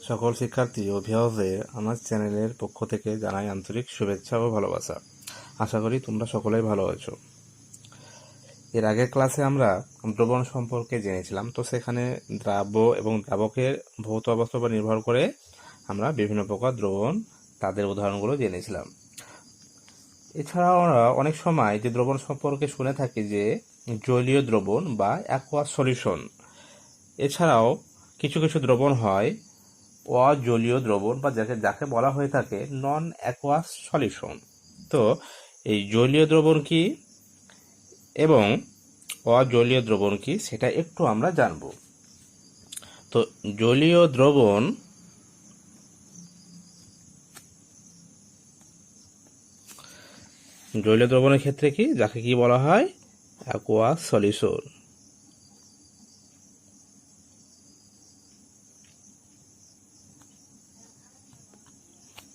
সকল শিক্ষার্থী ও অভিভাবকদের আমার চ্যানেলের পক্ষ থেকে জানাই আন্তরিক শুভেচ্ছা ও ভালোবাসা। আশা করি তোমরা সকলেই ভালো আছো। এর আগের ক্লাসে আমরা দ্রবণ সম্পর্কে জেনেছিলাম। তো সেখানে দ্রাব্য এবং দ্রাবকের ভৌত অবস্থার উপর নির্ভর করে আমরা বিভিন্ন প্রকার দ্রবণ তাদের উদাহরণগুলো জেনেছিলাম। এছাড়াও আমরা অনেক সময় যে দ্রবণ সম্পর্কে শুনে থাকি যে জলীয় দ্রবণ বা অ্যাকোয়াস সলিউশন। এছাড়াও কিছু কিছু দ্রবণ হয় অজলীয় দ্রবণ বা যাকে বলা হয়ে থাকে নন অ্যাকোয়াস সলিউশন। তো এই জলীয় দ্রবণ কি এবং অজলীয় দ্রবণ কি সেটা একটু আমরা জানব। তো জলীয় দ্রবণের ক্ষেত্রে কি যাকে কি বলা হয় অ্যাকোয়াস সলিউশন।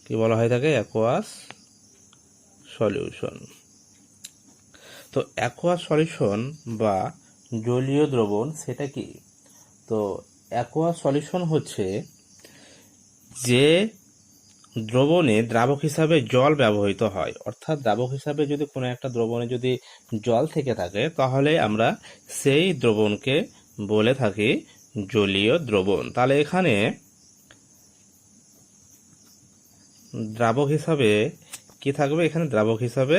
কি বলা হয়ে থাকে অ্যাকোয়াস সলিউশন। তো অ্যাকোয়াস সলিউশন বা জলীয় দ্রবণ সেটা কি? তো অ্যাকোয়াস সলিউশন হচ্ছে যে দ্রবণে দ্রাবক হিসাবে জল ব্যবহৃত হয়। অর্থাৎ দ্রাবক হিসাবে যদি কোনো একটা দ্রবণে যদি জল থেকে থাকে তাহলে আমরা সেই দ্রবণকে বলে থাকি জলীয় দ্রবণ। তাহলে এখানে দ্রাবক হিসাবে কি থাকবে? এখানে দ্রাবক হিসাবে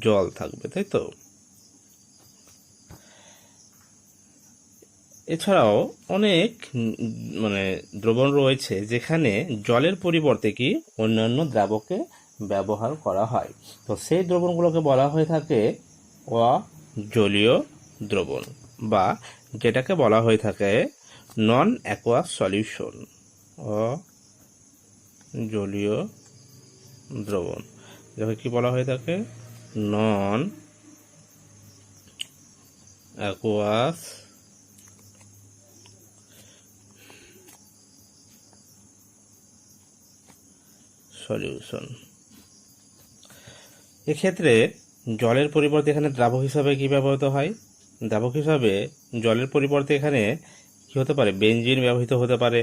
জল থাকবে, তাই তো? এছাড়াও অনেক দ্রবণ রয়েছে যেখানে জলের পরিবর্তে কি অন্যান্য দ্রাবকে ব্যবহার করা হয়। তো সেই দ্রবণগুলোকে বলা হয়ে থাকে অজলীয় দ্রবণ বা যেটাকে বলা হয়ে থাকে নন অ্যাকোয়াস সলিউশন। অজলীয় দ্রবণ যাকে কি বলা হয়ে থাকে নন অ্যাকোয়াস সলিউশন। এক্ষেত্রে জলের পরিবর্তে এখানে দ্রাবক হিসাবে কি ব্যবহৃত হয়? দ্রাবক হিসাবে জলের পরিবর্তে এখানে কি হতে পারে? বেনজিন ব্যবহৃত হতে পারে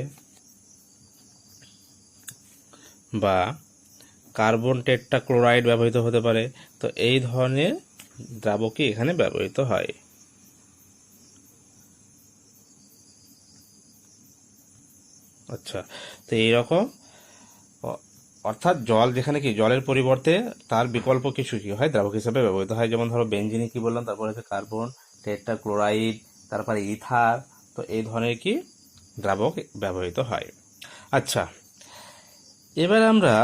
বা কার্বন টেট্রাক্লোরাইড ব্যবহৃত হতে পারে। তো এই ধরনের দ্রাবকই এখানে ব্যবহৃত হয়। আচ্ছা, তো এইরকম অর্থাৎ জল যেখানে কি জলের পরিবর্তে তার বিকল্প কিছু কি হয় দ্রাবক হিসেবে ব্যবহৃত হয়। যেমন ধরো বেনজিনে কি বললাম, তারপরে হচ্ছে কার্বন টেট্রাক্লোরাইড, তারপরে ইথার। তো এই ধরনের কি দ্রাবক ব্যবহৃত হয়। আচ্ছা, এবার আমরা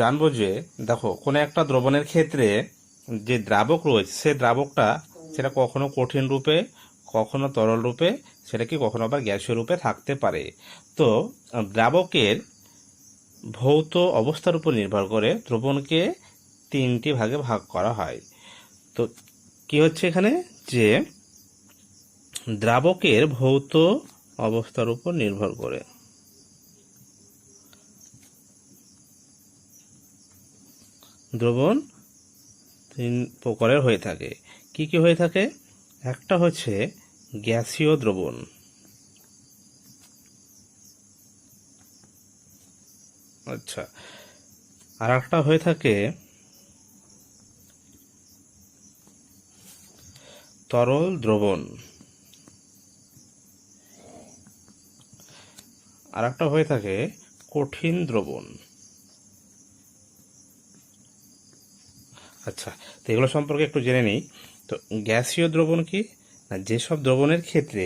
জানবো যে দেখো কোনো একটা দ্রবণের ক্ষেত্রে যে দ্রাবক রয়েছে সে দ্রাবকটা সেটা কখনো কঠিন রূপে, কখনো তরল রূপে, সেটা কি কখনো আবার গ্যাসীয় রূপে থাকতে পারে। তো দ্রাবকের ভৌত অবস্থার উপর নির্ভর করে দ্রবণকে তিনটি ভাগে ভাগ করা হয়। তো কি হচ্ছে এখানে যে দ্রাবকের ভৌত অবস্থার উপর নির্ভর করে দ্রবণ তিন প্রকারের হয়ে থাকে। কি কি হয়ে থাকে? একটা হচ্ছে গ্যাসীয় দ্রবণ, আচ্ছা, আর একটা হয়ে থাকে তরল দ্রবণ, আর একটা হয়ে থাকে কঠিন দ্রবণ। আচ্ছা, তো এগুলো সম্পর্কে একটু জেনে নিই। তো গ্যাসীয় দ্রবণ কি না, যেসব দ্রবণের ক্ষেত্রে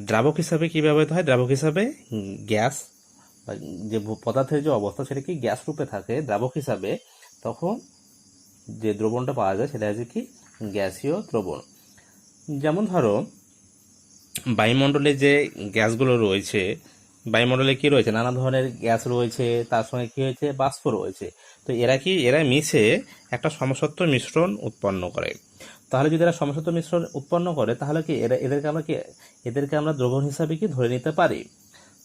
দ্রাবক হিসাবে কি ব্যবহৃত হয়? দ্রাবক হিসাবে গ্যাস বা যে পদার্থের যে অবস্থা সেটা কি গ্যাস রূপে থাকে দ্রাবক হিসাবে, তখন যে দ্রবণটা পাওয়া যায় সেটা হচ্ছে কি গ্যাসীয় দ্রবণ। যেমন ধরো বায়ুমণ্ডলে যে গ্যাসগুলো রয়েছে, বায়ুমণ্ডলে কি রয়েছে? নানা ধরনের গ্যাস রয়েছে, তার সঙ্গে কি হয়েছে? বাষ্প রয়েছে। তো এরা মিশে একটা সমসত্ব মিশ্রণ উৎপন্ন করে। তাহলে যদি এরা সমসত্ব মিশ্রণ উৎপন্ন করে তাহলে কি এদেরকে আমরা দ্রবণ হিসাবে কি ধরে নিতে পারি।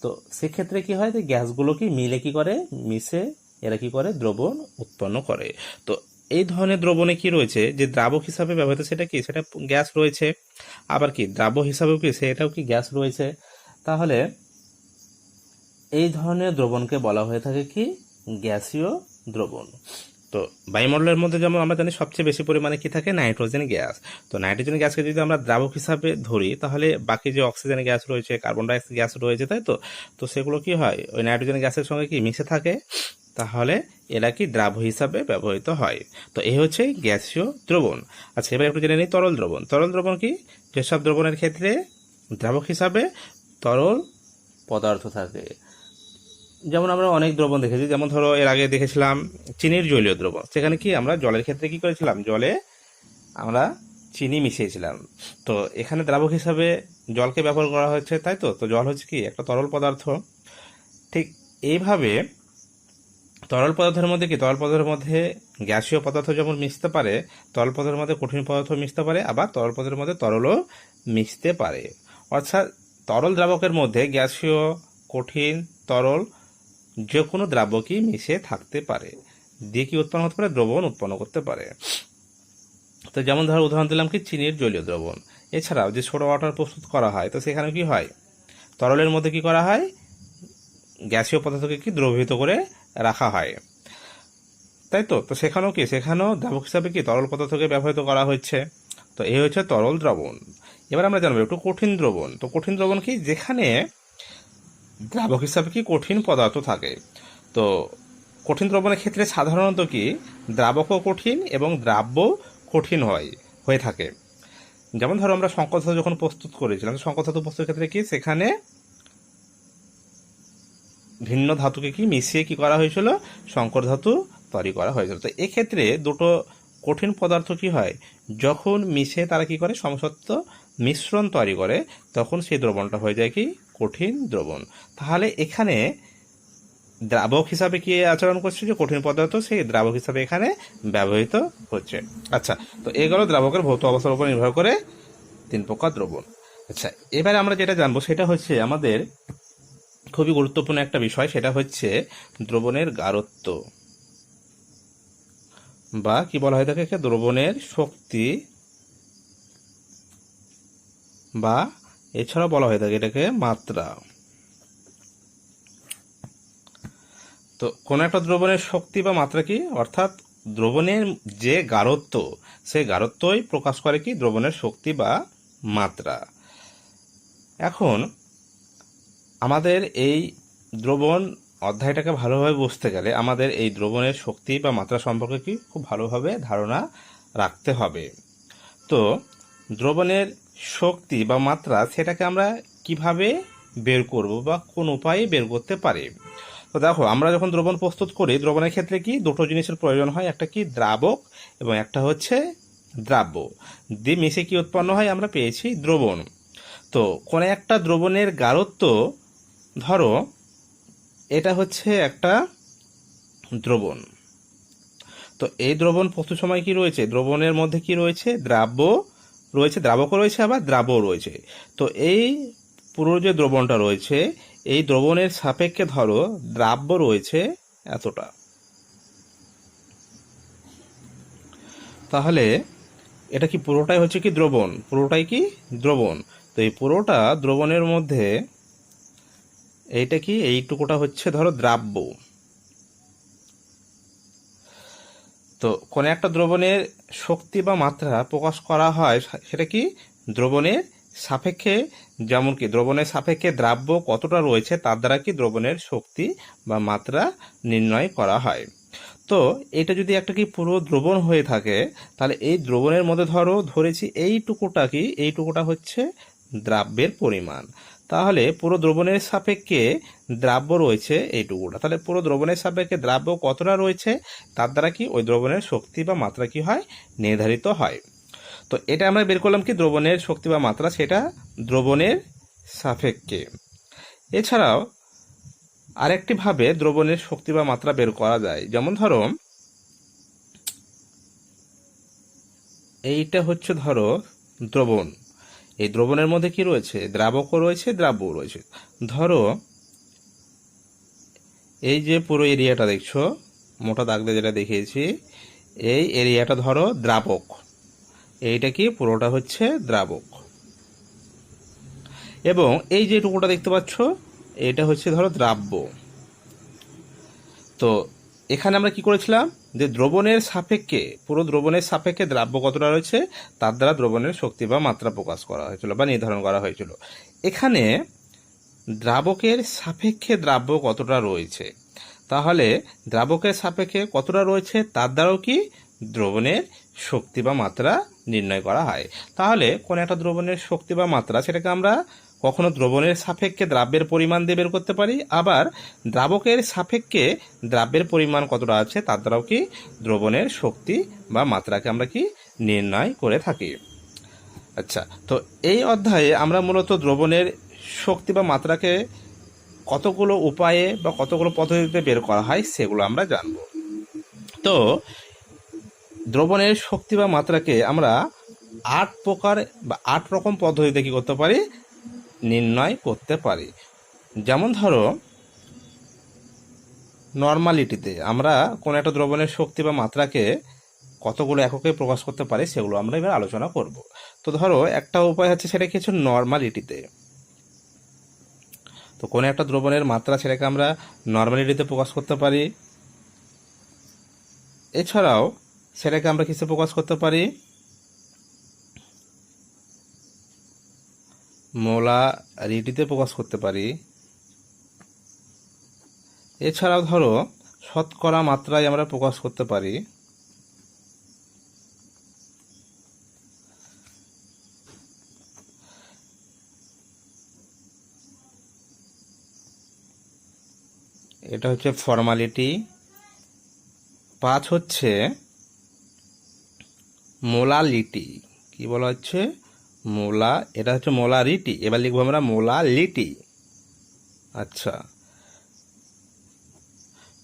তো সেক্ষেত্রে কি হয় যে গ্যাসগুলো কি মিলে কি করে মিশে এরা কি করে দ্রবণ উৎপন্ন করে। তো এই ধরনের দ্রবণে কি রয়েছে যে দ্রাবক হিসাবে ব্যবহৃত সেটা কি সেটা গ্যাস রয়েছে, আবার কি দ্রাব্য হিসাবেও কি সেটাও কি গ্যাস রয়েছে। তাহলে এই ধরনের দ্রবণকে বলা হয়ে থাকে কি গ্যাসীয় দ্রবণ। তো বায়ুমণ্ডলের মধ্যে যেমন আমরা জানি সবচেয়ে বেশি পরিমাণে কি থাকে নাইট্রোজেন গ্যাস। তো নাইট্রোজেন গ্যাসকে যদি আমরা দ্রাবক হিসাবে ধরি তাহলে বাকি যে অক্সিজেন গ্যাস রয়েছে, কার্বন ডাইঅক্সাইড গ্যাস রয়েছে, তাই তো, তো সেগুলো কি হয় ওই নাইট্রোজেন গ্যাসের সঙ্গে কি মিশে থাকে, তাহলে এরা কি দ্রাব্য হিসাবে ব্যবহৃত হয়। তো এই হচ্ছে গ্যাসীয় দ্রবণ। আচ্ছা, এবার একটু জেনে নিই তরল দ্রবণ। তরল দ্রবণ কি, যেসব দ্রবণের ক্ষেত্রে দ্রাবক হিসাবে তরল পদার্থ থাকে। যেমন আমরা অনেক দ্রবণ দেখেছি, যেমন ধরো এর আগে দেখেছিলাম চিনির জলীয় দ্রবণ, সেখানে কি আমরা জলের ক্ষেত্রে কি করেছিলাম, জলে আমরা চিনি মিশিয়েছিলাম। তো এখানে দ্রাবক হিসাবে জলকে ব্যবহার করা হয়েছে, তাই তো। তো জল হচ্ছে কি একটা তরল পদার্থ। ঠিক এইভাবে তরল পদার্থের মধ্যে কি, তরল পদার্থের মধ্যে গ্যাসীয় পদার্থ যেমন মিশতে পারে, তরল পদার্থের মধ্যে কঠিন পদার্থ মিশতে পারে, আবার তরল পদার্থের মধ্যে তরলও মিশতে পারে। অর্থাৎ তরল দ্রাবকের মধ্যে গ্যাসীয়, কঠিন, তরল যে কোনো দ্রাবকই মিশে থাকতে পারে, দিয়ে কি উৎপন্ন হতে পারে, দ্রবণ উৎপন্ন করতে পারে। তো যেমন ধরো উদাহরণ দিলাম কি চিনির জলীয় দ্রবণ। এছাড়াও যে সোডা ওয়াটার প্রস্তুত করা হয়, তো সেখানে কি হয়, তরলের মধ্যে কি করা হয়, গ্যাসীয় পদার্থকে কি দ্রবীভূত করে রাখা হয়, তাই তো। তো সেখানেও কি, সেখানেও দ্রাবক হিসাবে কি তরল পদার্থকে ব্যবহৃত করা হচ্ছে। তো এই হচ্ছে তরল দ্রবণ। এবার আমরা জানবো একটু কঠিন দ্রবণ। তো কঠিন দ্রবণ কি, যেখানে দ্রাবক হিসাবে কি কঠিন পদার্থ থাকে। তো কঠিন দ্রবণের ক্ষেত্রে সাধারণত কি দ্রাবকও কঠিন এবং দ্রাব্য কঠিন হয়ে থাকে। যেমন ধরো আমরা সংকর ধাতু যখন প্রস্তুত করেছিলাম, সংকর ধাতু প্রস্তুতের ক্ষেত্রে কি সেখানে ভিন্ন ধাতুকে কি মিশিয়ে কি করা হয়েছিল, সংকর ধাতু তৈরি করা হয়েছিল। তো এক্ষেত্রে দুটো কঠিন পদার্থ কি হয়, যখন মিশে তারা কি করে সমসত্ব মিশ্রণ তৈরি করে, তখন সেই দ্রবণটা হয়ে যায় কি কঠিন দ্রবণ। তাহলে এখানে দ্রাবক হিসাবে কি আচরণ করছে, যে কঠিন পদার্থ সেই দ্রাবক হিসাবে এখানে ব্যবহৃত হচ্ছে। আচ্ছা, তো এগুলো দ্রাবকের ভৌত অবস্থার উপর নির্ভর করে তিন প্রকার দ্রবণ। আচ্ছা, এবারে আমরা যেটা জানবো সেটা হচ্ছে আমাদের খুবই গুরুত্বপূর্ণ একটা বিষয়, সেটা হচ্ছে দ্রবণের গাঢ়ত্ব, বা কি বলা হয় থাকে দ্রবণের শক্তি, বা এছাড়াও বলা হয়ে থাকে এটাকে মাত্রা। তো কোন একটা দ্রবণের শক্তি বা মাত্রা কি, অর্থাৎ দ্রবণের যে গাঢ়ত্ব, সেই গাঢ়ত্বই প্রকাশ করে কি দ্রবণের শক্তি বা মাত্রা। এখন আমাদের এই দ্রবণ অধ্যায়টাকে ভালোভাবে বুঝতে গেলে আমাদের এই দ্রবণের শক্তি বা মাত্রা সম্পর্কে কি খুব ভালোভাবে ধারণা রাখতে হবে। তো দ্রবণের শক্তি বা মাত্রা সেটাকে আমরা কিভাবে বের করব বা কোন উপায়ে বের করতে পারি। তো দেখো, আমরা যখন দ্রবণ প্রস্তুত করি, দ্রবণের ক্ষেত্রে কি দুটো জিনিসের প্রয়োজন হয়, একটা কি দ্রাবক এবং একটা হচ্ছে দ্রাব্য, দিয়ে মিশে কি উৎপন্ন হয়, আমরা পেয়েছি দ্রবণ। তো কোন একটা দ্রবণের গাঢ়ত্ব, ধরো এটা হচ্ছে একটা দ্রবণ। তো এই দ্রবণ প্রস্তুত সময় কি রয়েছে, দ্রবণের মধ্যে কি রয়েছে, দ্রাব্য রয়েছে, দ্রাবকও রয়েছে, আবার দ্রাব্যও রয়েছে। তো এই পুরো যে দ্রবণটা রয়েছে, এই দ্রবণের সাপেক্ষে ধরো দ্রাব্য রয়েছে এতটা, তাহলে এটা কি পুরোটাই হচ্ছে কি দ্রবণ, পুরোটাই কি দ্রবণ। তো এই পুরোটা দ্রবণের মধ্যে এইটা কি, এইটুকুটা হচ্ছে ধরো দ্রাব্য। তো কোন একটা দ্রবণের শক্তি বা মাত্রা প্রকাশ করা হয় সেটা কি দ্রবণের সাপেক্ষে, যেমন কি দ্রবণের সাপেক্ষে দ্রাব্য কতটা রয়েছে তার দ্বারা কি দ্রবণের শক্তি বা মাত্রা নির্ণয় করা হয়। তো এটা যদি একটা কি পুরো দ্রবণ হয়ে থাকে, তাহলে এই দ্রবণের মধ্যে ধরেছি এইটুকুটা কি, এইটুকুটা হচ্ছে দ্রাব্যের পরিমাণ। তাহলে পুরো দ্রবণের সাপেক্ষে দ্রাব্য রয়েছে এইটুকুটা, তাহলে পুরো দ্রবণের সাপেক্ষে দ্রাব্য কতটা রয়েছে তার দ্বারা কি ওই দ্রবণের শক্তি বা মাত্রা কি হয়, নির্ধারিত হয়। তো এটা আমরা বের করলাম কি দ্রবণের শক্তি বা মাত্রা, সেটা দ্রবণের সাপেক্ষে। এছাড়াও আরেকটি ভাবে দ্রবণের শক্তি বা মাত্রা বের করা যায়, যেমন ধরো এইটা হচ্ছে ধরো দ্রবণ, এই দ্রবণের মধ্যে কি রয়েছে, দ্রাবকও রয়েছে, দ্রাব্যও রয়েছে। ধরো এই যে পুরো এরিয়াটা দেখছো, মোটা দাগ দিয়ে যেটা দেখিয়েছি, এই এরিয়াটা ধরো দ্রাবক, এইটা কি পুরোটা হচ্ছে দ্রাবক। এবং এই যে টুকুটা দেখতে পাচ্ছ এটা হচ্ছে ধরো দ্রাব্য। তো এখানে আমরা কি করেছিলাম যে দ্রবণের সাপেক্ষে, পুরো দ্রবণের সাপেক্ষে দ্রাব্য কতটা রয়েছে তার দ্বারা দ্রবণের শক্তি বা মাত্রা প্রকাশ করা হয়েছিল বা নির্ধারণ করা হয়েছিল। এখানে দ্রাবকের সাপেক্ষে দ্রাব্য কতটা রয়েছে, তাহলে দ্রাবকের সাপেক্ষে কতটা রয়েছে তার দ্বারাও কি দ্রবণের শক্তি বা মাত্রা নির্ণয় করা হয়। তাহলে কোন একটা দ্রবণের শক্তি বা মাত্রা সেটাকে আমরা কখনো দ্রবণের সাপেক্ষে দ্রাব্যের পরিমাণ দিয়ে বের করতে পারি, আবার দ্রাবকের সাপেক্ষে দ্রাব্যের পরিমাণ কতটা আছে তার দ্বারাও কি দ্রবণের শক্তি বা মাত্রাকে আমরা কি নির্ণয় করে থাকি। আচ্ছা, তো এই অধ্যায়ে আমরা মূলত দ্রবণের শক্তি বা মাত্রাকে কতগুলো উপায়ে বা কতগুলো পদ্ধতিতে বের করা হয় সেগুলো আমরা জানব। তো দ্রবণের শক্তি বা মাত্রাকে আমরা 8 প্রকার বা 8 রকম পদ্ধতিতে কি করতে পারি, নির্ণয় করতে পারি। যেমন ধরো নর্মালিটিতে আমরা কোনো একটা দ্রবণের শক্তি বা মাত্রাকে কতগুলো এককে প্রকাশ করতে পারি সেগুলো আমরা এবার আলোচনা করব। তো ধরো একটা উপায় হচ্ছে সেটা কি হচ্ছে নর্মালিটিতে। তো কোনো একটা দ্রবণের মাত্রা সেটাকে আমরা নর্মালিটিতে প্রকাশ করতে পারি। এছাড়াও সেটাকে আমরা কিসে প্রকাশ করতে পারি, মোলারিটিতে প্রকাশ করতে পারি। এছাড়াও ধরো শতকরা মাত্রায় আমরা প্রকাশ করতে পারি। এটা হচ্ছে ফর্মালিটি। 5 হচ্ছে মোলালিটি। কি বলা হচ্ছে, এটা হচ্ছে মোলারিটি। এবার লিখবো আমরা মোলালিটি। আচ্ছা,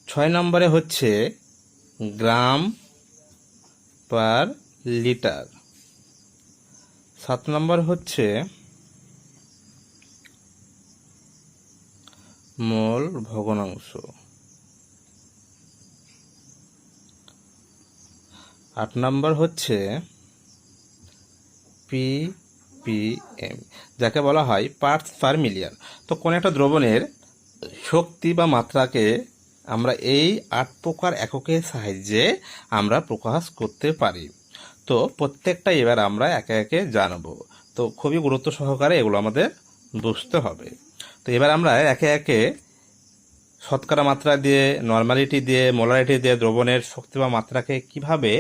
6 নম্বরে হচ্ছে গ্রাম পার লিটার। 7 নম্বর হচ্ছে মোল ভগ্নাংশ। 8 নম্বর হচ্ছে ppm, যাকে বলা হয় পার্টস পার মিলিয়ন। তো কোন একটা দ্রবণের শক্তি বা মাত্রাকে আমরা এই 8 প্রকার এককের সাহায্যে আমরা প্রকাশ করতে পারি। তো প্রত্যেকটা এবার আমরা একে একে জানবো। তো খুবই গুরুত্ব সহকারে এগুলো আমাদের বুঝতে হবে। তো এবার আমরা একে একে শতকরা মাত্রা দিয়ে, নর্মালিটি দিয়ে, মোলারিটি দিয়ে দ্রবণের শক্তি বা মাত্রাকে কিভাবে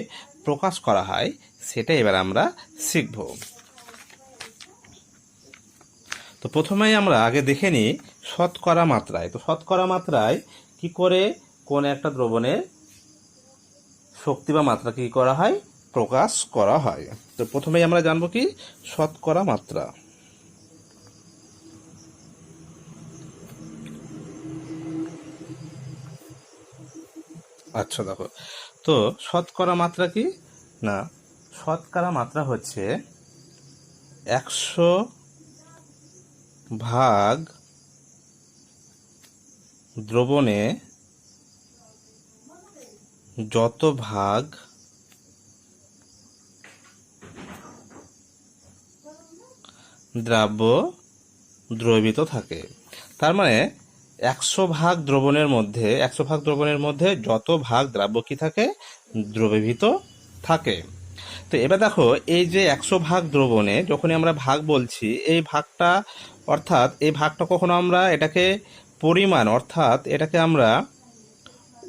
প্রকাশ করা হয় সেটা এবার আমরা শিখব। তো প্রথমেই আমরা আগে দেখে নিই শতকরা মাত্রায়। তো শতকরা মাত্রায় কি করে কোন একটা দ্রবণের শক্তি বা মাত্রা কি করা হয়, প্রকাশ করা হয়। তো প্রথমেই আমরা জানবো কি শতকরা মাত্রা। আচ্ছা দেখো, তো শতকরা মাত্রা কি না, শতকরা মাত্রা হচ্ছে 100 ভাগ দ্রবণে যত ভাগ দ্রাব্য দ্রবীভূত থাকে। তার মানে 100 ভাগ দ্রবণের মধ্যে যত ভাগ দ্রাব্য কি থাকে, দ্রবীভূত থাকে। তো এবার দেখো এই যে 100 ভাগ দ্রবণে যখনই আমরা ভাগ বলছি, এই ভাগটা অর্থাৎ এই ভাগটা কখনো আমরা এটাকে পরিমাণ অর্থাৎ এটাকে আমরা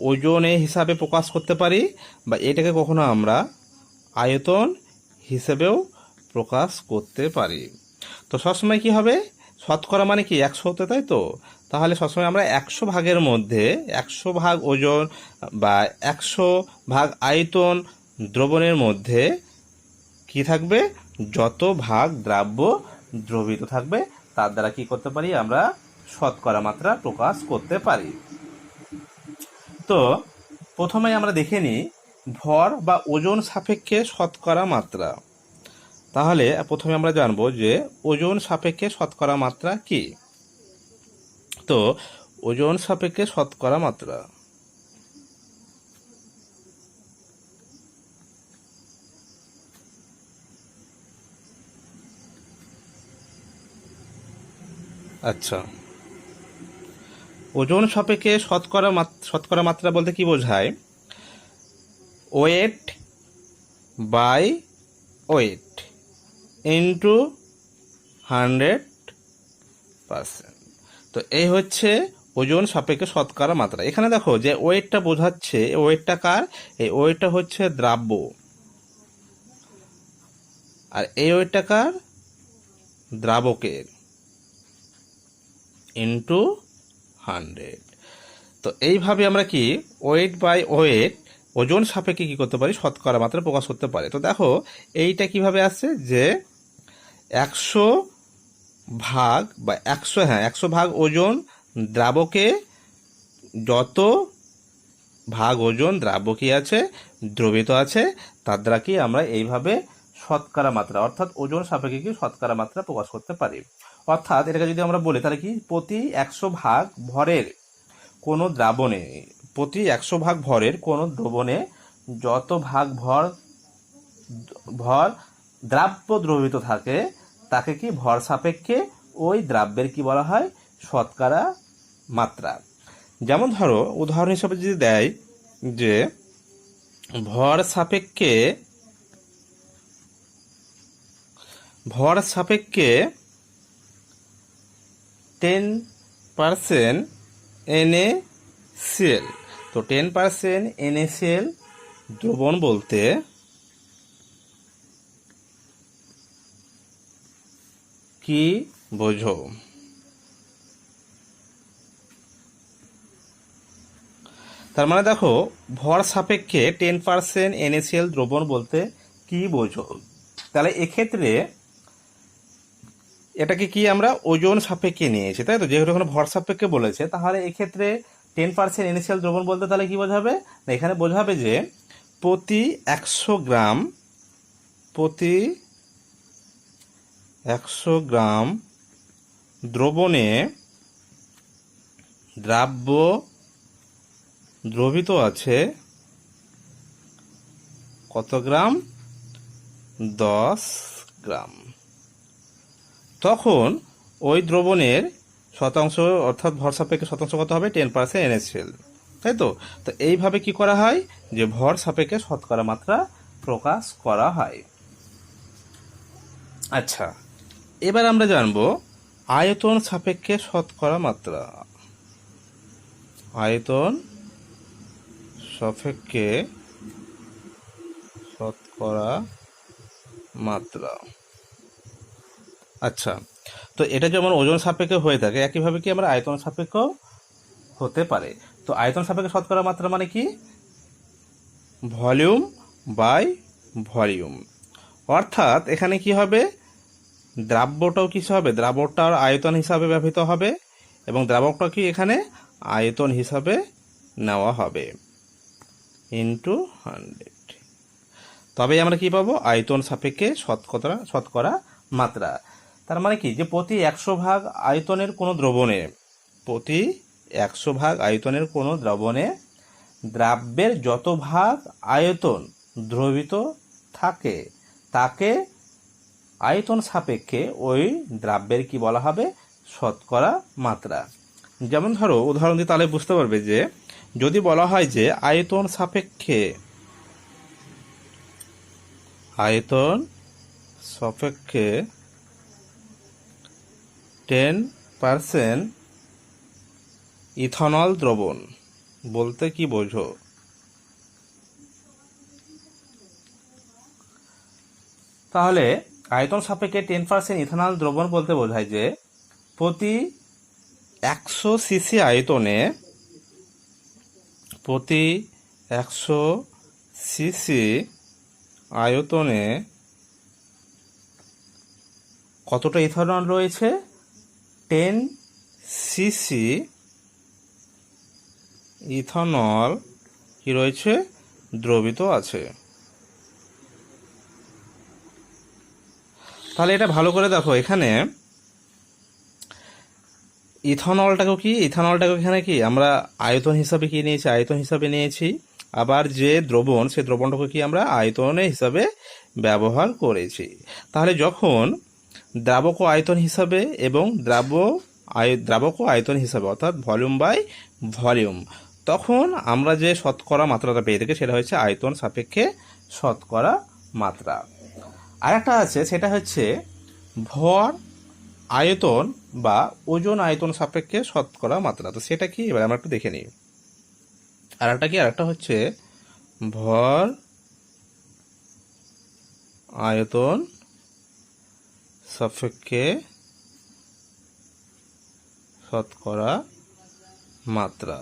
ওজনে হিসাবে প্রকাশ করতে পারি, বা এটাকে কখনো আমরা আয়তন হিসেবেও প্রকাশ করতে পারি। তো সবসময় কি হবে, শতকরা মানে কি 100 হতে, তাই তো? তাহলে সবসময় আমরা 100 ভাগের মধ্যে 100 ভাগ ওজন বা 100 ভাগ আয়তন দ্রবণের মধ্যে কি থাকবে, যত ভাগ দ্রাব্য দ্রবীভূত থাকবে তার দ্বারা কি করতে পারি, আমরা শতকরা মাত্রা প্রকাশ করতে পারি। তো প্রথমে আমরা দেখে নিই ভর বা ওজন সাপেক্ষে শতকরা মাত্রা। তাহলে প্রথমে আমরা জানবো যে ওজন সাপেক্ষে শতকরা মাত্রা কি। তো ওজন সাপেক্ষে শতকরা মাত্রা, আচ্ছা, ওজন সাপেক্ষে শতকরা মাত্রা বলতে কি বোঝায়? Weight by weight into 100%। তো এই হচ্ছে ওজন সাপেক্ষে শতকরা মাত্রা। এখানে দেখো যে ওয়েটটা বোঝাচ্ছে, ওয়েটটা কার? এই ওয়েটটা হচ্ছে দ্রাব্য, আর এই ওয়েটটা কার? দ্রাবকের, ইন্টু 100। তো এইভাবে আমরা কি ওয়েট বাই ওয়েট ওজন সাপেক্ষে কি করতে পারি? শতকরা মাত্রা প্রকাশ করতে পারি। তো দেখো এইটা কিভাবে আসছে যে 100 ভাগ বা 100 ভাগ ওজন দ্রাবকে, যত ভাগ ওজন দ্রাব্য কি আছে? দ্রবীত আছে, তার দ্বারা কি আমরা এইভাবে শতকরা মাত্রা অর্থাৎ ওজন সাপেক্ষে কি শতকরা মাত্রা প্রকাশ করতে পারি। অর্থাৎ এটাকে যদি আমরা বলি তাহলে কি প্রতি 100 ভাগ ভরের কোনো দ্রাবণে, প্রতি 100 ভাগ ভরের কোনো দ্রবণে যত ভাগ ভর দ্রাব্য দ্রবীত থাকে তাকে কি ভর সাপেক্ষে ওই দ্রাব্যের কি বলা হয়? শতকরা মাত্রা। যেমন ধরো উদাহরণ হিসেবে যদি দেয় যে ভর সাপেক্ষে 10% NaCl। তো 10% NaCl দ্রবণ বলতে কি বোঝো? তার মানে দেখো ভর সাপেক্ষে 10% NaCl দ্রবণ বলতে কি বোঝো? তাহলে এক্ষেত্রে এটাকে কি আমরা ওজন সাপেক্ষে নিয়েছি, তাই তো? যেহেতু এখানে ভর সাপেক্ষে বলেছে, তাহলে এক্ষেত্রে 10% NaCl দ্রবণ বলতে তাহলে কি বোঝাবে? না, এখানে বোঝাবে যে প্রতি 100 গ্রাম দ্রবণে দ্রাব্য দ্রবীত আছে কত গ্রাম? 10 গ্রাম। তখন ওই দ্রবণের শতাংশ অর্থাৎ ভর সাপেক্ষে শতাংশ কত হবে? 10% NaCl, তাই তো? তো এইভাবে কি করা হয় যে ভর সাপেক্ষে শতকরা মাত্রা প্রকাশ করা হয়। আচ্ছা, এবার আমরা জানবো আয়তন সাপেক্ষে শতকরা মাত্রা। আয়তন সাপেক্ষে শতকরা মাত্রা। আচ্ছা, তো এটা যেমন ওজন সাপেক্ষে হয়ে থাকে, একইভাবে কি আমরা আয়তন সাপেক্ষ হতে পারে। তো আয়তন সাপেক্ষে শতকরা মাত্রা মানে কি? Volume by volume. অর্থাৎ এখানে কি হবে? দ্রাব্যটাও কিছু হবে, দ্রাবকটার আয়তন হিসাবে ব্যবহৃত হবে এবং দ্রাবকটা কি এখানে আয়তন হিসাবে নেওয়া হবে, ইন্টু 100। তবে আমরা কি পাবো? আয়তন সাপেক্ষে শতকরা মাত্রা। তার মানে কি যে প্রতি 100 ভাগ আয়তনের কোনো দ্রবণে, প্রতি 100 ভাগ আয়তনের কোনো দ্রবণে দ্রাব্যের যত ভাগ আয়তন দ্রবীত থাকে তাকে আয়তন সাপেক্ষে ওই দ্রাব্যের কি বলা হবে? শতকরা মাত্রা। যেমন ধরো উদাহরণ দিয়ে তাহলে বুঝতে পারবে যে যদি বলা হয় যে আয়তন সাপেক্ষে 10% ইথানল দ্রবণ বলতে কি বোঝো? তাহলে আয়তন সাপেক্ষে 10% ইথানল দ্রবণ বলতে বোঝায় যে প্রতি 100 সিসি আয়তনে, প্রতি 100 সিসি আয়তনে কতটা ইথানল রয়েছে? 10 সিসি ইথানল কি রয়েছে? দ্রবীত আছে। তাহলে এটা ভালো করে দেখো, এখানে ইথানলটাকে এখানে কি আমরা আয়তন হিসাবে কি নিয়েছি? আয়তন হিসাবে নিয়েছি। আবার যে দ্রবণ, সেই দ্রবণটাকে কি আমরা আয়তনে হিসাবে ব্যবহার করেছি। তাহলে যখন দ্রাবক আয়তন হিসাবে এবং দ্রাব্য দ্রাবক ও আয়তন হিসাবে, অর্থাৎ ভলিউম বাই ভলিউম, তখন আমরা যে শতকরা মাত্রাটা পেয়ে থাকি সেটা হচ্ছে আয়তন সাপেক্ষে শতকরা মাত্রা। আরেকটা আছে, সেটা হচ্ছে ভর আয়তন বা ওজন আয়তন সাপেক্ষে শতকরা মাত্রা। তো সেটা কি, এবার আমরা একটু দেখে নিই। আরেকটা হচ্ছে ভর আয়তন সাপেক্ষে শতকরা মাত্রা।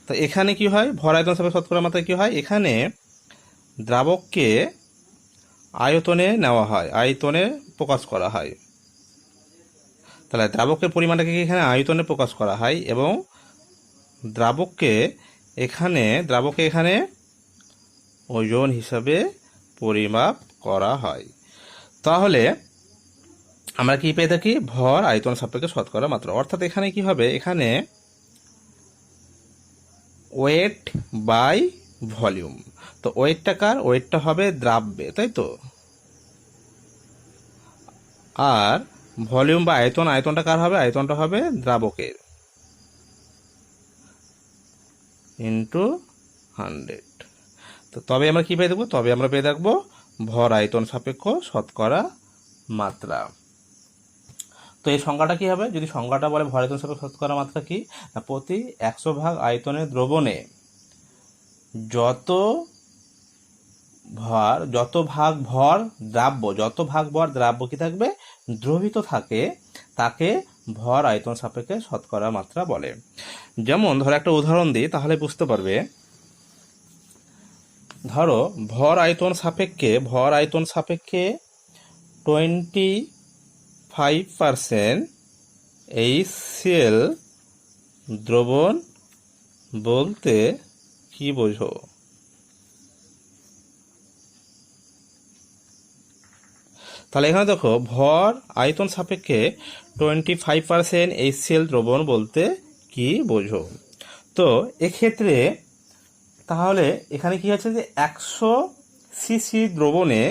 তো এখানে কি হয়, ভর আয়তন সাপেক্ষে শতকরা মাত্রা কি হয়, এখানে দ্রাবককে আয়তনে নেওয়া হয়, আয়তনে প্রকাশ করা হয়। তাহলে দ্রাবকের পরিমাণটাকে এখানে আয়তনে প্রকাশ করা হয় এবং দ্রাবককে এখানে ওজন হিসাবে পরিমাপ করা হয়। তাহলে আমরা কি পেয়ে থাকি, ভর আয়তন সাপেক্ষে শতকরা মাত্রা। অর্থাৎ এখানে কি হবে, এখানে ওয়েট বাই ভলিউম। তো ওয়েটটা হবে দ্রাব্যে, তাই তো, আর ভলিউম বা আয়তনটা কার হবে, আয়তনটা হবে দ্রাবকের, ইন্টু 100। তো তবে আমরা কি পেয়ে দেখবো, আমরা পেয়ে দেখবো ভর আয়তন সাপেক্ষ শতকরা মাত্রা। তো এই সংজ্ঞাটা কি হবে, যদি সংজ্ঞাটা বলে ভর আয়তন সাপেক্ষ শতকরা মাত্রা কি, প্রতি 100 ভাগ আয়তনের দ্রবণে যত ভাগ ভর দ্রাব্য কি থাকবে, দ্রবীত থাকে, তাকে ভর আয়তন সাপেক্ষে শতকরা মাত্রা বলে। যেমন ধরো একটা উদাহরণ দিই, তাহলে বুঝতে পারবে। ধরো ভর আয়তন সাপেক্ষে 25% HCl দ্রবণ বলতে কি বোঝো? তাহলে এখানে দেখো, ভর আয়তন সাপেক্ষে 25% HCl দ্রবণ বলতে কি বোঝো। তো এক্ষেত্রে তাহলে এখানে কি হচ্ছে যে 100 সিসি দ্রবণে,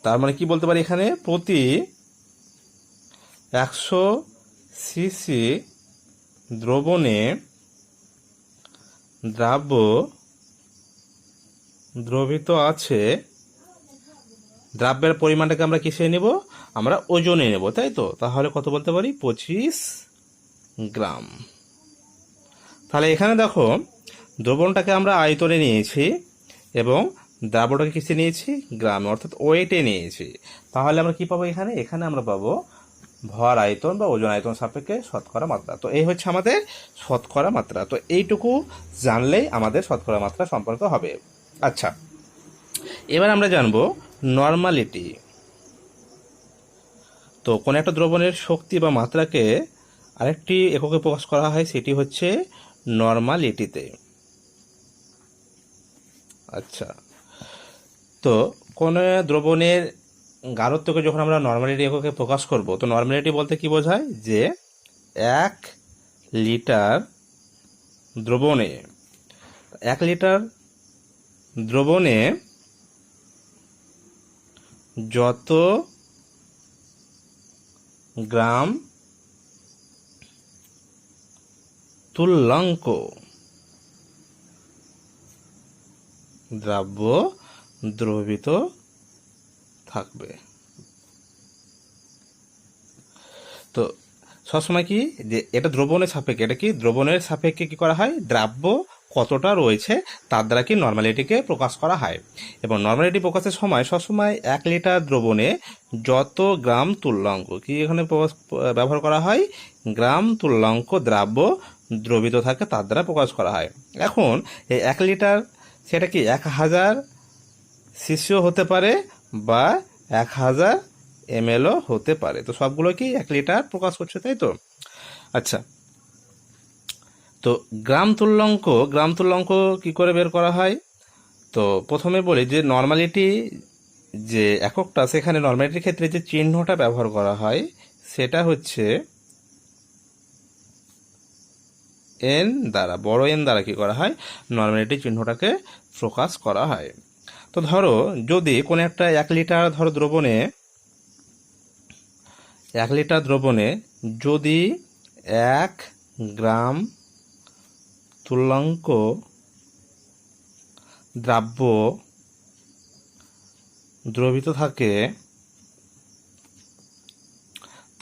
তার মানে কি বলতে পারি, এখানে প্রতি 100 সিসি দ্রবণে দ্রাব্য দ্রবীত আছে। দ্রাব্যের পরিমাণটাকে আমরা কিসে নেব, আমরা ওজনে নেব, তাই তো। তাহলে কত বলতে পারি, 25 গ্রাম। তাহলে এখানে দেখো, দ্রবণটাকে আমরা আয়তনে নিয়েছি এবং দ্রাব্যটাকে কিসে নিয়েছি, গ্রামে, অর্থাৎ ওয়েটে নিয়েছি। তাহলে আমরা কি পাবো, এখানে আমরা পাবো ভর আয়তন বা ওজন আয়তন সাপেক্ষে শতকরা মাত্রা। তো এই হচ্ছে আমাদের শতকরা মাত্রা। তো এইটুকু জানলেই আমাদের শতকরা মাত্রা সম্পর্ক হবে। আচ্ছা, এবার আমরা জানবো নরমালিটি। তো কোন একটা দ্রবণের শক্তি বা মাত্রাকে আরেকটি এককে প্রকাশ করা হয়, সেটি হচ্ছে নরমালিটিতে। আচ্ছা, তো কোন দ্রবণের গাঢ়ত্বকে যখন আমরা নরমালিটি এককে প্রকাশ করব, তো নরমালিটি বলতে কি বোঝায়, যে 1 লিটার দ্রবণে যত গ্রাম তুল্যাঙ্ক দ্রাব্য দ্রবীত থাকবে। তো সবসময় কি, যে এটা দ্রবণের সাপেক্ষে কি করা হয়, দ্রাব্য কতটা রয়েছে তার দ্বারা কি নরমালিটিকে প্রকাশ করা হয়। এবং নরমালিটি প্রকাশের সময় সবসময় 1 লিটার দ্রবণে যত গ্রাম তুল্যাঙ্ক, কি এখানে ব্যবহার করা হয়, গ্রাম তুল্যাঙ্ক দ্রাব্য দ্রবীত থাকে তার দ্বারা প্রকাশ করা হয়। এখন এই 1 লিটার, সেটা কি 1000 সিসিও হতে পারে বা 1000 ml হতে পারে। তো সবগুলো কি 1 লিটার প্রকাশ করছে, তাই তো। আচ্ছা, তো গ্রাম তুল্যাঙ্ক কি করে বের করা হয়? তো প্রথমে বলি যে নরমালিটি যে এককটা, সেখানে নরমালিটির ক্ষেত্রে যে চিহ্নটা ব্যবহার করা হয় সেটা হচ্ছে এন দ্বারা, বড় এন দ্বারা কি করা হয়, নরমালিটি চিহ্নটাকে প্রকাশ করা হয়। তো ধরো যদি কোনো একটা 1 লিটার দ্রবণে যদি 1 গ্রাম তুল্যাঙ্ক দ্রাব্য দ্রবীভূত থাকে,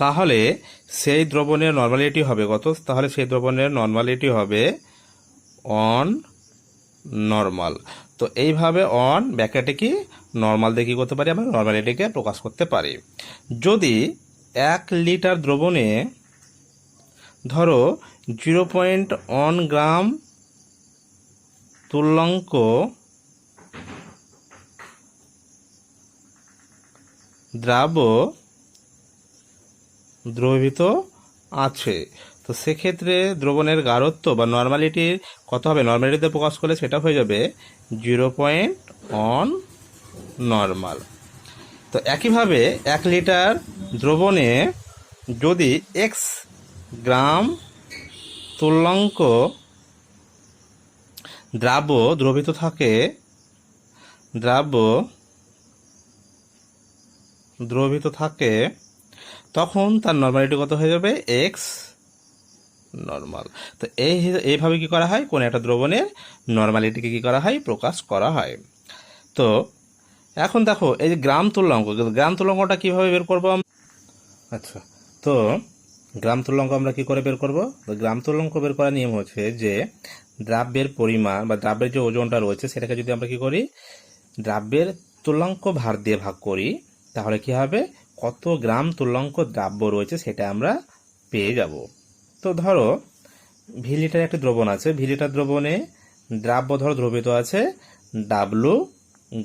তাহলে সেই দ্রবণের নর্মালিটি হবে কত? তাহলে সেই দ্রবণের নর্মালিটি হবে অন নর্মাল। তো এইভাবে অন ব্যাকেটে কি নর্মাল দিয়ে কী করতে পারি, আমরা নর্মালিটিকে প্রকাশ করতে পারি। যদি 1 লিটার দ্রবণে ধরো 0.1 গ্রাম তুল্যাঙ্ক দ্রাব্য দ্রবীভূত আছে, তো সেক্ষেত্রে দ্রবণের গাঢ়ত্ব বা নর্মালিটি কত হবে? নর্মালিটিতে প্রকাশ করলে সেটা হয়ে যাবে 0.1 নর্মাল। তো একইভাবে 1 লিটার দ্রবণে যদি x গ্রাম তুল্যাঙ্ক দ্রাব্য দ্রবীভূত থাকে, তখন তার নর্মালিটি কত হয়ে যাবে? x normal. তো এইভাবে কি করা হয়, কোন একটা দ্রবণের নর্মালিটিকে কি করা হয়, প্রকাশ করা হয়। তো এখন দেখো এই যে গ্রাম তুল্যাঙ্কটা কিভাবে বের করবো? আচ্ছা, তো গ্রাম তুল্যাঙ্ক আমরা কি করে বের করব? তো গ্রাম তুল্যাঙ্ক বের করার নিয়ম হচ্ছে যে দ্রাব্যের পরিমাণ বা দ্রাব্যের যে ওজনটা রয়েছে সেটাকে যদি আমরা কি করি, দ্রাব্যের তুল্যাঙ্ক ভার দিয়ে ভাগ করি, তাহলে কি হবে, কত গ্রাম তুল্যাঙ্ক দ্রাব্য রয়েছে সেটা আমরা পেয়ে যাব। তো ধরো ভি লিটার একটি দ্রবণ আছে, ভি লিটার দ্রবণে দ্রাব্য ধরো দ্রবীভূত আছে ডাব্লু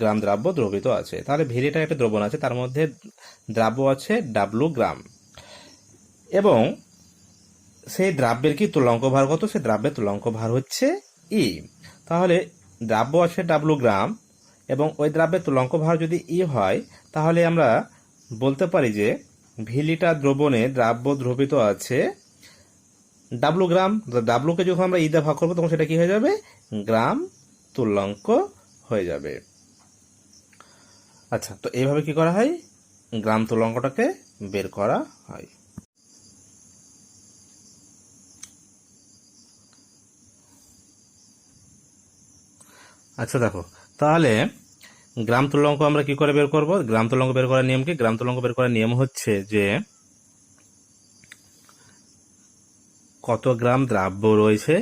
গ্রাম দ্রাব্য দ্রবীভূত আছে, তাহলে ভি লিটার একটা দ্রবণ আছে, তার মধ্যে দ্রাব্য আছে ডাব্লু গ্রাম, এবং সেই দ্রাব্যের কি তুল্যাঙ্ক ভার কত? সেই দ্রাব্যের তুল্যাঙ্ক ভার হচ্ছে ই। তাহলে দ্রাব্য আছে ডাব্লু গ্রাম এবং ওই দ্রাব্যের তুল্যাঙ্ক ভার যদি ই হয়, তাহলে আমরা বলতে পারি যে ভি লিটার দ্রবণে দ্রাব্য দ্রবীভূত আছে ডাব্লু গ্রাম। ডাব্লুকে যখন আমরা ই দিয়ে ভাগ করবো তখন সেটা কি হয়ে যাবে, গ্রাম তুল্যাঙ্ক হয়ে যাবে। আচ্ছা, তো এইভাবে কি করা হয়, গ্রাম তুল্যাঙ্কটাকে বের করা হয়। আচ্ছা দেখো, তাহলে গ্রাম তুল্যাঙ্ক আমরা কি করে বের করব? গ্রাম তুল্যাঙ্ক বের করার নিয়ম কি? গ্রাম তুল্যাঙ্ক বের করার নিয়ম হচ্ছে যে কত গ্রাম দ্রাব্য রয়েছে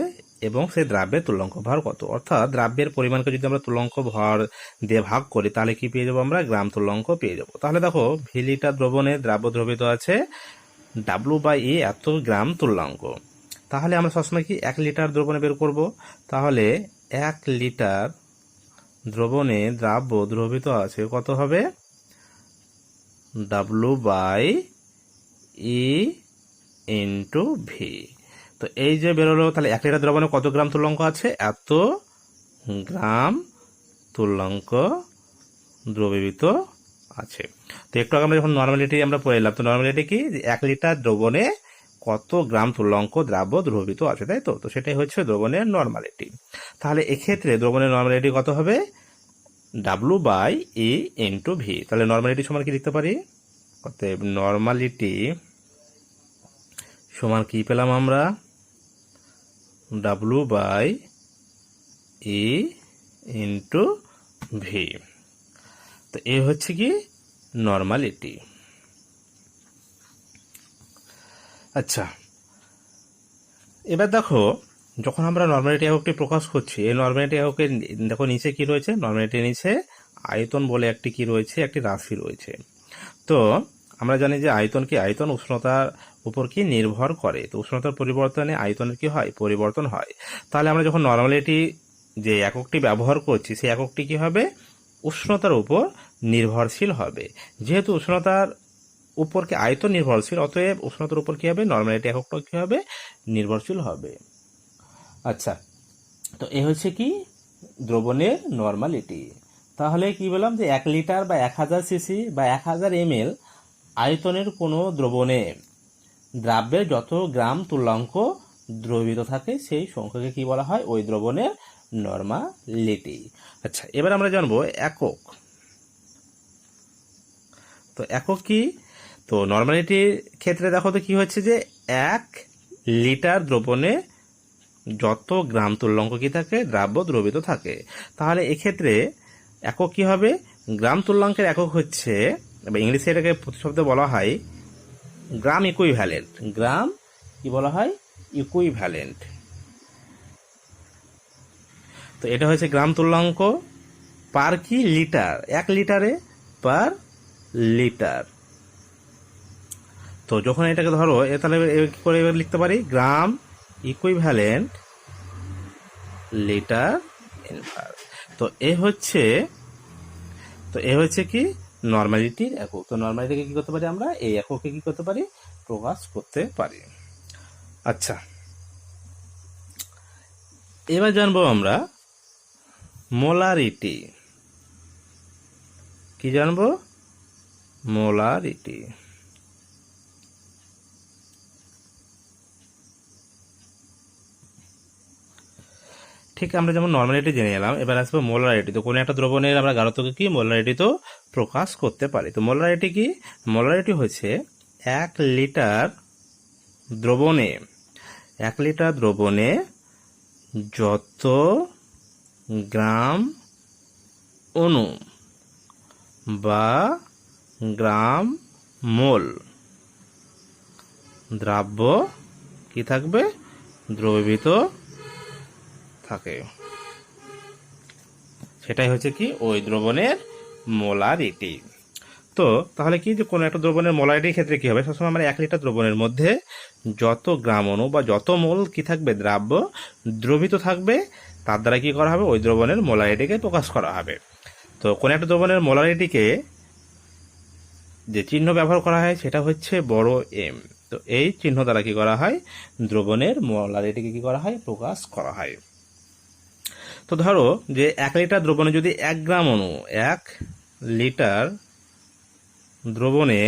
এবং সেই দ্রাব্যের তুল্যাঙ্ক ভার কত, অর্থাৎ দ্রাব্যের পরিমাণকে যদি আমরা তুল্যাঙ্ক ভর দিয়ে ভাগ করি তাহলে কি পেয়ে যাবো, আমরা গ্রাম তুল্যাঙ্ক পেয়ে যাবো। তাহলে দেখো ভি লিটার দ্রবণে দ্রাব্য দ্রবীভূত আছে ডাব্লু বাই ই এত গ্রাম তুল্যাঙ্ক, তাহলে আমরা সবসময় কি 1 লিটার দ্রবণে বের করব, তাহলে 1 লিটার দ্রবণে দ্রাব্য দ্রবীভূত আছে কত হবে, W by E into V. তো এই যে বেরোলো, তাহলে 1 লিটার দ্রবণে কত গ্রাম তুল্যাঙ্ক আছে, এত গ্রাম তুল্যাঙ্ক দ্রবীভূত আছে। তো একটু আগে আমরা যখন নর্মালিটি আমরা পড়ে এলাম, তো নর্মালিটি কি, 1 লিটার দ্রবণে কত গ্রাম তুল্যাঙ্ক দ্রাব্য দ্রবীভূত আছে, তাই তো? তো সেটাই হচ্ছে দ্রবণের নর্মালিটি। তাহলে এক্ষেত্রে দ্রবণের নর্মালিটি কত হবে, W by E into V. তাহলে নর্মালিটি সমান কি লিখতে পারি, অতএব নর্মালিটি সমান কি পেলাম আমরা, W by E into V. তো এই হচ্ছে কি নর্মালিটি। আচ্ছা, এবার দেখো যখন আমরা নর্মালিটি এককটি প্রকাশ করছি, এই নর্মালিটি এককের দেখো নিচে কি রয়েছে, নর্মালিটির নিচে আয়তন বলে একটি কি রয়েছে, একটি রাশি রয়েছে। তো আমরা জানি যে আয়তন কি, আয়তন উষ্ণতার উপর কি নির্ভর করে, তো উষ্ণতার পরিবর্তনে আয়তনের কি হয়, পরিবর্তন হয়। তাহলে আমরা যখন নর্মালিটি যে এককটি ব্যবহার করছি সেই এককটি কি হবে, উষ্ণতার উপর নির্ভরশীল হবে। যেহেতু উষ্ণতার উপর কি আয়তন নির্ভরশীল, অতএব উষ্ণতার উপর কি হবে, নর্মালিটি এককটা কি হবে, নির্ভরশীল হবে। আচ্ছা, তো এই হচ্ছে কি দ্রবণের নর্মালিটি। তাহলে কি বললাম যে 1 লিটার বা 1000 সিসি বা 1000 ml আয়তনের কোনো দ্রবণে দ্রাব্যের যত গ্রাম তুল্যাঙ্ক দ্রবীভূত থাকে সেই সংখ্যাকে কি বলা হয়, ওই দ্রবণের নর্মালিটি। আচ্ছা, এবার আমরা জানবো একক। তো একক কি, তো নর্মালিটির ক্ষেত্রে দেখো তো কি হচ্ছে যে 1 লিটার দ্রবণে যত গ্রাম তুল্যাঙ্ক কি থাকে, দ্রাব্য দ্রবীত থাকে। তাহলে এক্ষেত্রে একক কি হবে? গ্রাম তুল্যাঙ্কের একক হচ্ছে, ইংলিশে এটাকে প্রতিশব্দে বলা হয় গ্রাম ইকুইভ্যালেন্ট। গ্রাম কি বলা হয়? ইকুইভ্যালেন্ট। তো এটা হচ্ছে গ্রাম তুল্যাঙ্ক পার কি লিটার, 1 লিটারে পার লিটার। তো যখন এটাকে ধরো তাহলে কি করে লিখতে পারি? গ্রাম ইকুইভ্যালেন্ট লিটার ইনভার্স। তো এ হচ্ছে কি নর্মালিটির একক। তো নর্মালিটিকে কি করতে পারি আমরা? এই এককে কি করতে পারি? প্রকাশ করতে পারি। আচ্ছা, এবার জানবো আমরা মোলারিটি। কি জানবো? মোলারিটি। ঠিক আমরা যেমন নর্মালিটি জেনে এলাম, এবার আসবে মোলারিটি। তো কোনো একটা দ্রবণের আমরা গাঢ়ত্বকে কি মোলারিটি তো প্রকাশ করতে পারি। তো মোলারিটি কি? মোলারিটি হচ্ছে 1 লিটার দ্রবণে যত গ্রাম অণু বা গ্রাম মোল দ্রাব্য কি থাকবে? দ্রবীভূত থাকে, সেটাই হচ্ছে কি ওই দ্রবণের মোলারিটি। তো তাহলে কি, যে কোনো একটা দ্রবণের মোলারিটির ক্ষেত্রে কি হবে? সবসময় আমরা 1 লিটার দ্রবণের মধ্যে যত গ্রাম অণু বা যত মোল কি থাকবে? দ্রাব্য দ্রবীত থাকবে, তার দ্বারা কি করা হবে? ওই দ্রবণের মোলারিটিকে প্রকাশ করা হবে। তো কোনো একটা দ্রবণের মোলারিটিকে যে চিহ্ন ব্যবহার করা হয় সেটা হচ্ছে বড় এম। তো এই চিহ্ন দ্বারা কি করা হয়? দ্রবণের মোলারিটিকে কি করা হয়? প্রকাশ করা হয়। তো ধরো যে 1 লিটার দ্রবণে যদি 1 গ্রাম অণু, 1 লিটার দ্রবণে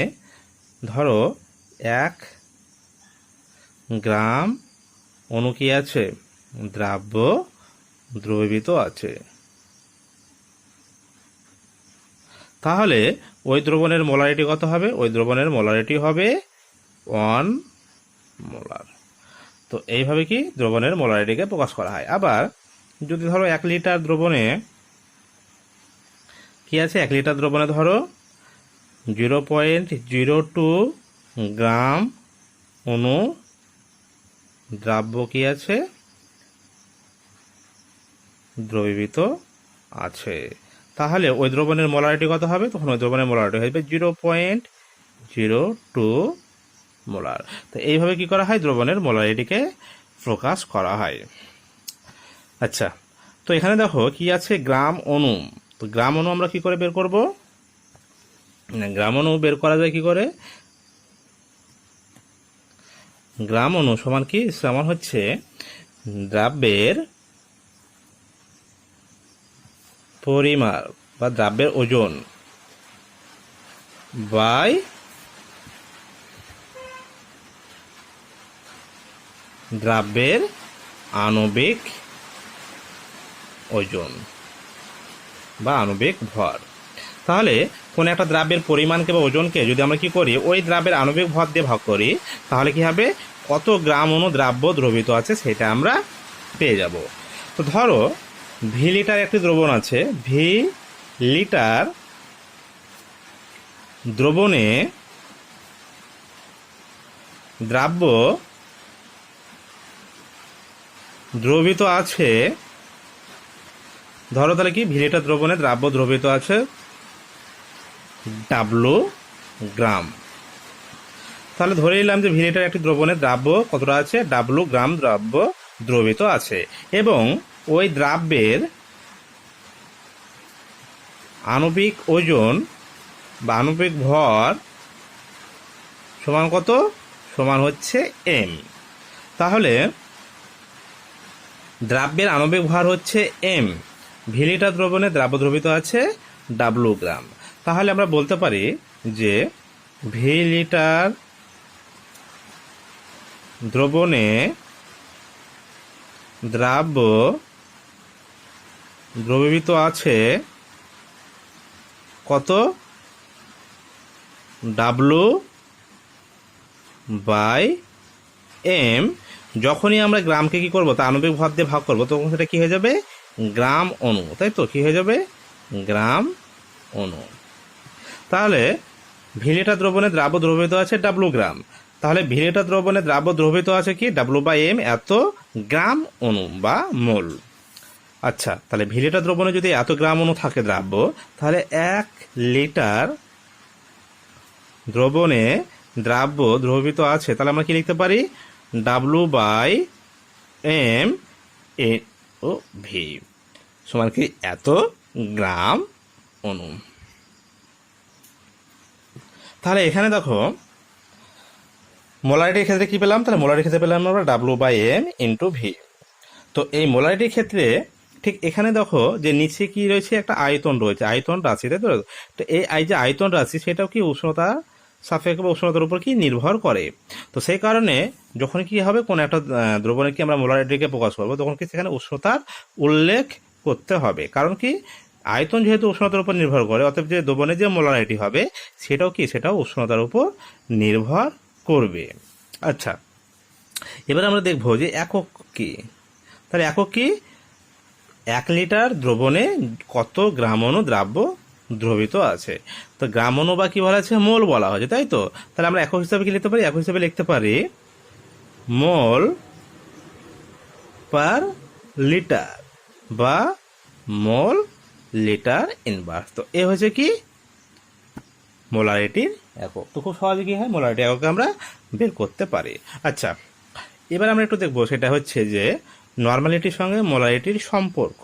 ধরো 1 গ্রাম অণু কি আছে? দ্রাব্য দ্রবীভূত আছে। তাহলে ওই দ্রবণের মোলারিটি কত হবে? ওই দ্রবণের মোলারিটি হবে 1 মোলার। তো এইভাবে কি দ্রবণের মোলারিটিকে প্রকাশ করা হয়। আবার যদি ধরো 1 লিটার দ্রবণে কি আছে? 1 লিটার দ্রবণে ধরো 0.02 গ্রাম অণু দ্রাব্য কি আছে? দ্রবীভূত আছে। তাহলে ওই দ্রবণের মোলারিটি কত হবে? তখন ওই দ্রবণের মোলারিটি হবে 0.02 মোলার। তো এইভাবে কি করা হয়? দ্রবণের মোলারিটিকে প্রকাশ করা হয়। আচ্ছা, তো এখানে দেখো কি আছে? গ্রাম অণু। তো গ্রাম অণু আমরা কি করে বের করব? গ্রাম অণু বের করা যায় কি করে? গ্রাম অণু সমান কি? সমান হচ্ছে দ্রব্যের পরিমাণ বা দ্রব্যের ওজন বাই দ্রব্যের আণবিক ওজন বা আণবিক ভর। তাহলে কোন একটা দ্রব্যের পরিমাণকে বা ওজনকে যদি আমরা কি করি? ওই দ্রব্যের আণবিক ভর দিয়ে ভাগ করি, তাহলে কি হবে? কত গ্রাম অণু দ্রাব্য দ্রবীত আছে সেটা আমরা পেয়ে যাব। তো ধরো ভি লিটার একটি দ্রবণ আছে। ভি লিটার দ্রবণে দ্রাব্য দ্রবীত আছে, ধরো তাহলে কি ভি লিটার দ্রবণে দ্রাব্য দ্রবীত আছে ডাব্লু গ্রাম। তাহলে ধরে নিলাম যে ভি লিটার একটি দ্রবণে দ্রাব্য কতটা আছে? ডাব্লু গ্রাম দ্রাব্য দ্রবীত আছে, এবং ওই দ্রাব্যের আণবিক ওজন বা আণবিক ভর সমান কত? সমান হচ্ছে এম। তাহলে দ্রাব্যের আণবিক ভর হচ্ছে এম, ভি লিটার দ্রবণে দ্রাব্য দ্রবীত আছে ডাব্লু গ্রাম। তাহলে আমরা বলতে পারি যে ভি লিটার দ্রবণে দ্রাব্য দ্রবীভূত আছে কত? ডাব্লু বাই এম, যখনই আমরা গ্রামকে কি করব, তা আণবিক ভর দিয়ে ভাগ করব, তখন সেটা কি হয়ে যাবে, গ্রাম অণু, তাই তো, কি হয়ে যাবে, গ্রাম অণু। তাহলে ভি লিটার দ্রবণে দ্রাব্য দ্রবীভূত আছে ডাব্লু গ্রাম, তাহলে ভি লিটার দ্রবণে দ্রাব্য দ্রবীভূত আছে কি W/M এত গ্রাম অণু বা মোল। আচ্ছা, তাহলে ভি লিটার দ্রবণে যদি এত গ্রাম অণু থাকে দ্রাব্য, তাহলে 1 লিটার দ্রবণে দ্রাব্য দ্রবীভূত আছে, তাহলে আমরা কি লিখতে পারি, W/M ও ভি সমান কি এত গ্রাম অণু। তাহলে এখানে দেখো মোলারিটির ক্ষেত্রে কি পেলাম, তাহলে মোলারিটির ক্ষেত্রে পেলাম আমরা W/M ইন্টু ভি। তো এই মোলারিটির ক্ষেত্রে ঠিক এখানে দেখো যে নিচে কি রয়েছে, একটা আয়তন রয়েছে, আয়তন রাশি, তাই তো এই যে আয়তন রাশি সেটাও কি উষ্ণতা সাপেক্ষ বা উষ্ণতার উপর কি নির্ভর করে। তো সেই কারণে যখন কি হবে কোনো একটা দ্রবণে কি আমরা মোলারিটিকে প্রকাশ করবো, তখন কি সেখানে উষ্ণতার উল্লেখ করতে হবে। কারণ কি আয়তন যেহেতু উষ্ণতার উপর নির্ভর করে, অতএব যে দ্রবণে যে মোলারিটি হবে সেটাও উষ্ণতার উপর নির্ভর করবে। আচ্ছা, এবার আমরা দেখব যে একক কি। তাহলে একক কি, 1 লিটার দ্রবণে কত গ্রাম অণু দ্রাব্য দ্রবীভূত আছে। তো গ্রাম অণু বা কি বলা আছে, মোল বলা হয়েছে, তাই তো। তাহলে আমরা একক হিসাবে কি লিখতে পারি, একক হিসাবে লিখতে পারি মোল পার লিটার বা মোল লিটার ইনভার্স। তো এ হচ্ছে কি মোলারিটির একক। তো খুব সহজে কি হয়, মোলারিটি এককে আমরা বের করতে পারি। আচ্ছা, এবার আমরা একটু দেখবো, সেটা হচ্ছে যে নর্মালিটির সঙ্গে মোলারিটির সম্পর্ক।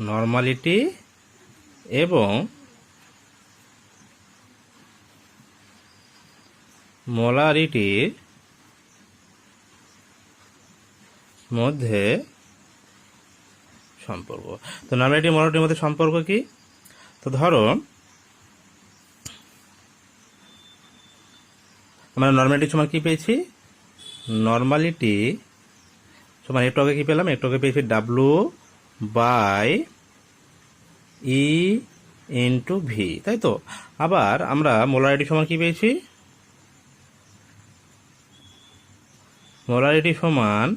নর্মালিটি এবং মোলারিটির মধ্যে সম্পর্ক। তো নর্মালিটি মোলারিটির মধ্যে সম্পর্ক কি, তো ধরো আমরা নর্মালিটি সমান কি পেয়েছি, নর্মালিটি সমান একটু আগে কি পেলাম, একটু আগে পেয়েছি W/E ইন্টু ভি, তাই তো। আবার আমরা মোলারিটি সমান কি পেয়েছি, মোলারিটি সমান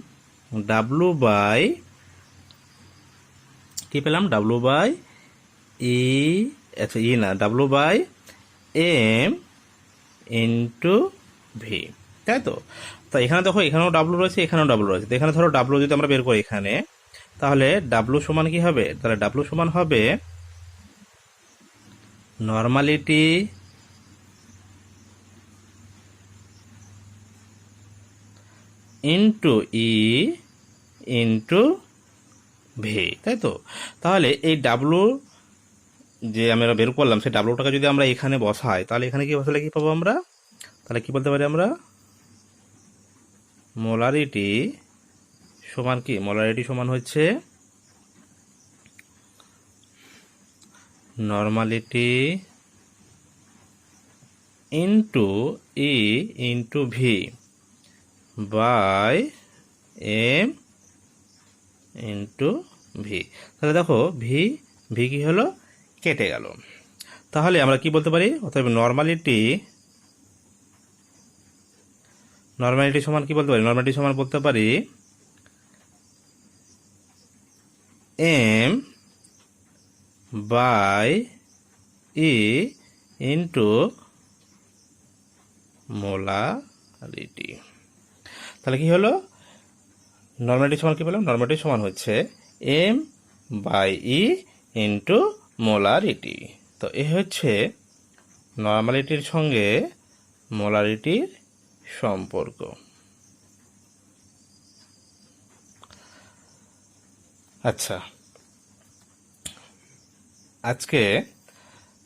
কি পেলাম, W/E, আচ্ছা ই না, W/M ইন্টু ভি, তাই তো। তো এখানে দেখো এখানেও ডাব্লু রয়েছে, এখানেও ডাব্লু রয়েছে। তো এখানে ধরো ডাব্লু যদি আমরা বের করি এখানে, তাহলে ডাব্লু সমান কি হবে, তাহলে ডাব্লু সমান হবে normality into E into V, তাই তো। তাহলে এই ডাব্লু যে আমরা বের করলাম, সেই ডাব্লুটাকে যদি আমরা এখানে বসাই, তাহলে এখানে কি বসালে কি পাবো আমরা, তাহলে কি বলতে পারি আমরা, মোলারিটি সমান কি, মোলারিটি সমান হচ্ছে normality into E into V by M into V. তাহলে দেখো ভি ভি কি হলো, কেটে গেল। তাহলে আমরা কি বলতে পারি, অতএব নর্মালিটি সমান কি বলতে পারি, নর্মালিটি সমান বলতে পারি M by E into molarity. তাহলে কি হলো, নর্মালিটি সমান কি পেলাম, নর্মালিটি সমান হচ্ছে M/E ইন্টু মোলারিটি। তো এ হচ্ছে নর্মালিটির সঙ্গে মোলারিটির সম্পর্ক। আচ্ছা, আজকে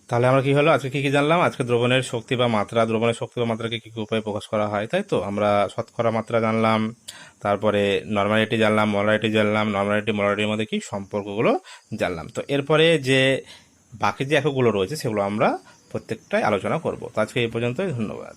তাহলে আমরা কি হলো, আজকে কি কি জানলাম, আজকে দ্রবণের শক্তি বা মাত্রা, দ্রবণের শক্তি বা মাত্রাকে কি কি উপায়ে প্রকাশ করা হয়, তাই তো। আমরা শতকরা মাত্রা জানলাম, তারপরে নর্মালিটি জানলাম, মোলারিটি জানলাম, নর্মালিটি মোলারিটির মধ্যে কি সম্পর্কগুলো জানলাম। তো এরপরে যে বাকি যে এককগুলো রয়েছে সেগুলো আমরা প্রত্যেকটাই আলোচনা করব। তো আজকে এই পর্যন্তই, ধন্যবাদ।